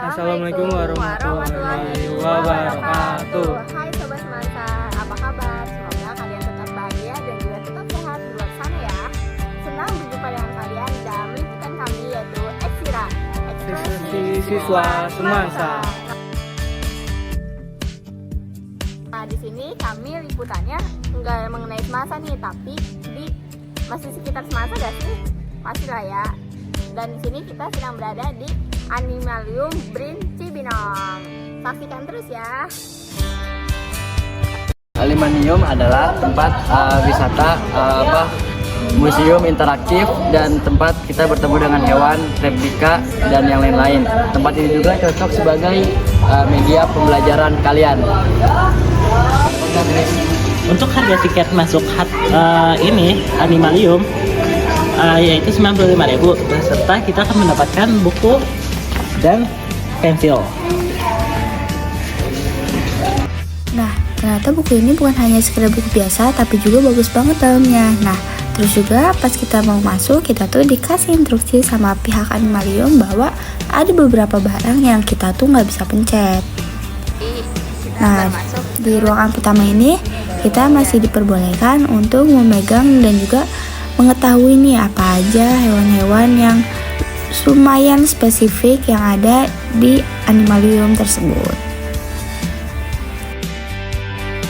Assalamualaikum warahmatullahi wabarakatuh. Hai Sobat Semansa, apa kabar? Semoga kalian tetap bahagia dan juga tetap sehat di luar sana ya. Senang berjumpa dengan kalian dalam liputan kami yaitu Eksira, Ekspresi Siswa Semansa. Nah, di sini kami liputannya nggak mengenai Semansa nih, tapi masih sekitar Semansa gak sih? Masih lah ya. Dan di sini kita sedang berada di Animalium Brin Cibinong. Saksikan terus ya. Animalium adalah tempat wisata museum interaktif dan tempat kita bertemu dengan hewan, replika dan yang lain-lain. Tempat ini juga cocok sebagai media pembelajaran kalian. Untuk harga tiket masuk ini Animalium yaitu 95.000 beserta kita akan mendapatkan buku dan pensil. Nah, ternyata buku ini bukan hanya sekedar buku biasa, tapi juga bagus banget dalamnya. Nah, terus juga pas kita mau masuk, kita tuh dikasih instruksi sama pihak Animalium bahwa ada beberapa barang yang kita tuh nggak bisa pencet. Nah, di ruangan pertama ini, kita masih diperbolehkan untuk memegang dan juga mengetahui nih apa aja hewan-hewan yang lumayan spesifik yang ada di Animalium tersebut.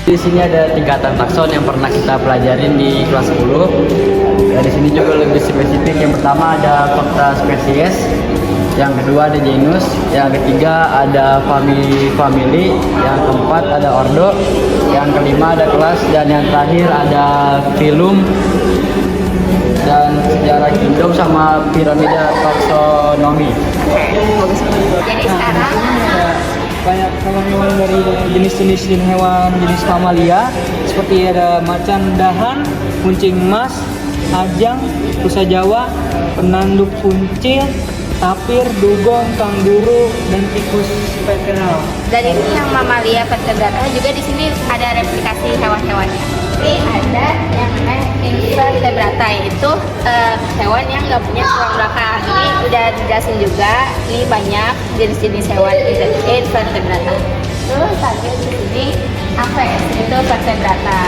Di sini ada tingkatan takson yang pernah kita pelajarin di kelas 10. Di sini juga lebih spesifik. Yang pertama ada fakta spesies, yang kedua ada genus, yang ketiga ada family, yang keempat ada ordo, yang kelima ada kelas, dan yang terakhir ada filum dan sejarah kingdom sama piramida taksonomi. Jadi sekarang Banyak hewan-hewan dari jenis-jenis hewan jenis mamalia seperti ada macan dahan, kuncing emas, ajang, rusa Jawa, penanduk kuncil, tapir, dugong, kangguru, dan tikus peteral. dan ini yang mamalia vertebrata juga di sini ada replikasi hewan-hewannya. Ini ada yang namanya invertebrata, yaitu hewan yang nggak punya tulang belakang. Ini udah dijelasin juga. Ini banyak jenis-jenis hewan invertebrata. Terus tadi di sini aves itu vertebrata.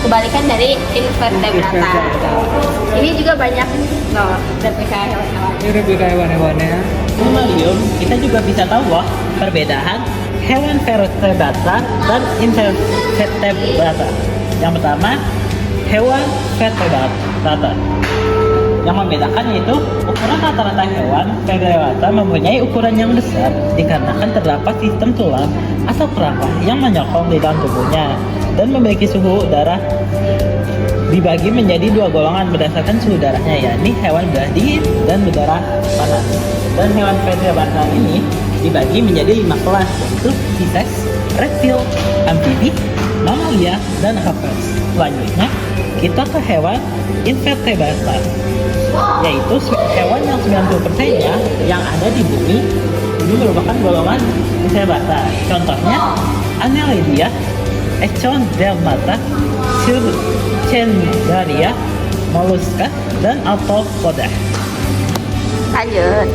Kebalikan dari invertebrata. Ini juga banyak loh replika hewan-hewan. Ini replika hewan-hewannya. Animalium kita juga bisa tahu loh perbedaan hewan vertebrata dan invertebrata. Yang pertama, hewan vertebrata. Yang membedakan yaitu ukuran rata-rata hewan vertebrata mempunyai ukuran yang besar dikarenakan terdapat sistem tulang atau kerangka yang menyokong di dalam tubuhnya dan memiliki suhu udara dibagi menjadi dua golongan berdasarkan suhu udaranya, yakni hewan berdarah dingin dan berdarah panas. Dan hewan vertebrata ini dibagi menjadi 5 kelas, yaitu Pisces, reptil, amfibi, mamalia, dan aves. Selanjutnya kita ke hewan invertebrata, yaitu hewan yang 90%-nya yang ada di bumi ini merupakan golongan invertebrata. Contohnya Annelida, Echinodermata, Cnidaria, Mollusca, dan Arthropoda. Lanjut.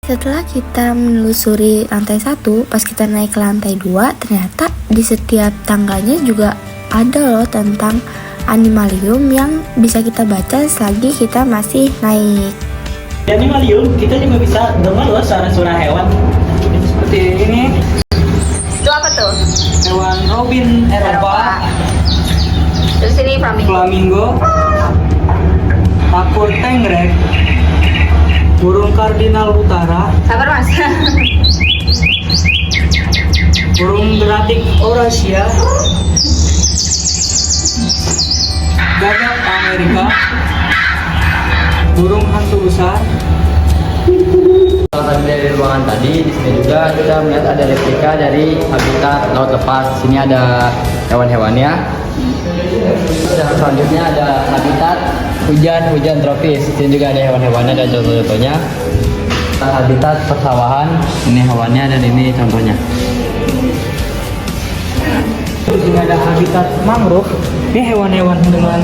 Setelah kita menelusuri lantai 1, pas kita naik ke lantai 2, ternyata di setiap tangganya juga ada loh tentang Animalium yang bisa kita baca selagi kita masih naik. Di Animalium kita juga bisa dengar loh suara-suara hewan. Seperti ini, Itu apa tuh? hewan robin Eropa, Terus ini flamingo. flamingo, tapir tengrek, burung kardinal utara, Sabar mas. burung geratik Eurasia, gagak Amerika, burung hantu besar. Kalau tadi dari ruangan tadi, di sini juga kita melihat ada replika dari habitat laut lepas. Di sini ada hewan-hewannya. Dan selanjutnya ada habitat hujan tropis. Di sini juga ada hewan-hewannya dan contoh-contohnya. Habitat persawahan, ini hewannya dan ini contohnya. Terus juga ada habitat mangrove. Ini hewan-hewan dengan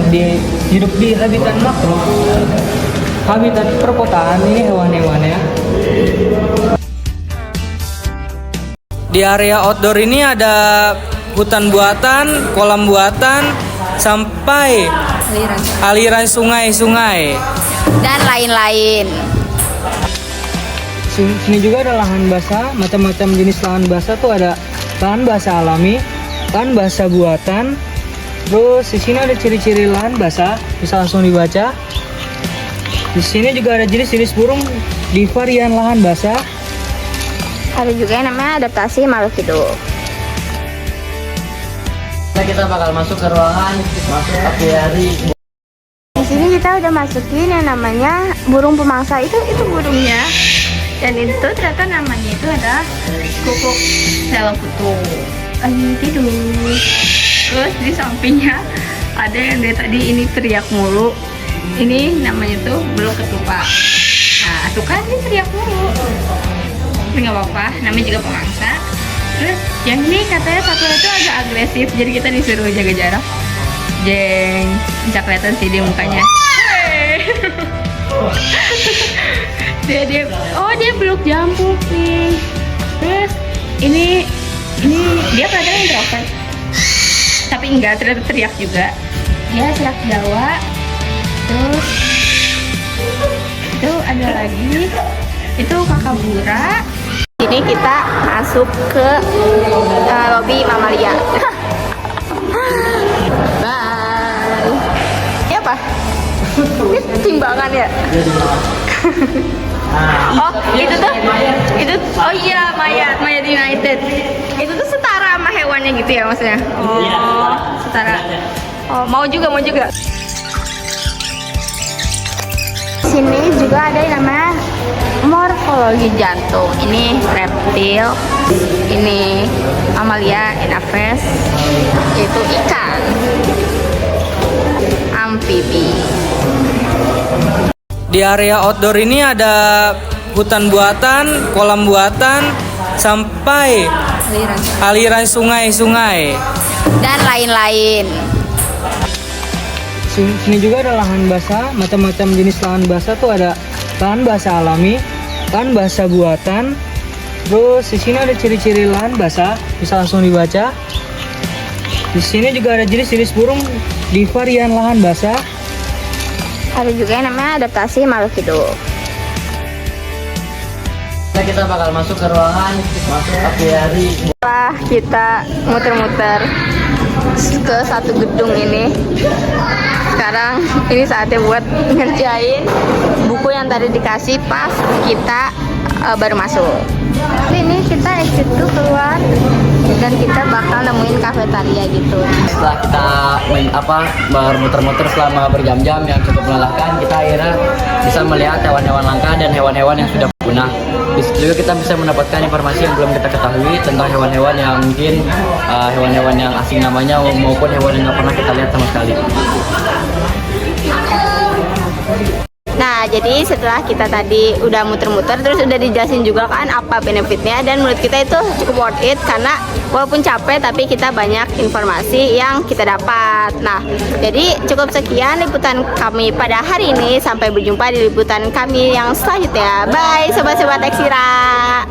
hidup di habitat mangrove. Habitat perkotaan ini hewan-hewannya. Di area outdoor ini ada hutan buatan, kolam buatan, sampai aliran sungai-sungai. Dan lain-lain. Sini juga ada lahan basah, macam-macam jenis lahan basah tuh ada lahan basah alami, lahan basah buatan. Terus di sini ada ciri-ciri lahan basah, bisa langsung dibaca. Di sini juga ada jenis-jenis burung di varian lahan basah. Ada juga yang namanya adaptasi makhluk hidup. Nah, kita bakal masuk ke ruangan masuk apiari. Di sini kita udah masukin yang namanya burung pemangsa. Itu burungnya. Dan itu ternyata namanya itu adalah kuku selaputu. Lagi tidur. Terus di sampingnya ada yang dari tadi ini teriak mulu. Ini namanya tuh belum ketupat. Nah, tuh kan ini teriak mulu. Tapi nggak apa-apa, namanya juga pemangsa. Terus yang ini katanya satu itu agak agresif, jadi kita disuruh jaga jarak. Jeng, bisa kelihatan sih dia mukanya. dia beluk jambu nih. Terus ini dia kelihatannya introvert, tapi enggak, ternyata teriak juga. Dia teriak Jawa. Terus itu ada lagi, itu kakak Bura. Ini kita masuk ke lobi Mamalia. Bye. Ini apa? Ini timbangan ya? Oh, itu tuh, oh iya, Mayat United. Itu tuh setara sama hewannya gitu ya maksudnya? Oh, setara. Oh, mau juga. Sini juga ada yang namanya morfologi jantung. Ini reptil, ini Mamalia inaves, yaitu ikan, amfibi. Di area outdoor ini ada hutan buatan, kolam buatan, sampai aliran sungai-sungai. Dan lain-lain. Sini juga ada lahan basah, macam-macam jenis lahan basah tuh ada lahan basah alami, lahan basah buatan. Terus di sini ada ciri-ciri lahan basah, bisa langsung dibaca. Di sini juga ada jenis-jenis burung di varian lahan basah. Ada juga yang namanya adaptasi makhluk hidup. Nah, kita bakal masuk ke ruangan masuk apiari. Setelah kita muter-muter ke satu gedung ini, sekarang ini saatnya buat ngerjain buku yang tadi dikasih pas kita baru masuk. Ini kita exit tuh keluar dan kita bakal nemuin kafetaria gitu. Setelah kita bermuter-muter selama berjam-jam yang cukup melelahkan, kita akhirnya bisa melihat hewan-hewan langka dan hewan-hewan yang sudah punah. Di situ juga kita bisa mendapatkan informasi yang belum kita ketahui tentang hewan-hewan yang mungkin hewan-hewan yang asing namanya maupun hewan yang nggak pernah kita lihat sama sekali. Nah, jadi setelah kita tadi udah muter-muter, terus udah dijelasin juga kan apa benefitnya, dan menurut kita itu cukup worth it karena walaupun capek tapi kita banyak informasi yang kita dapat. Nah, jadi cukup sekian liputan kami pada hari ini. Sampai berjumpa di liputan kami yang selanjutnya. Bye sobat-sobat Eksira.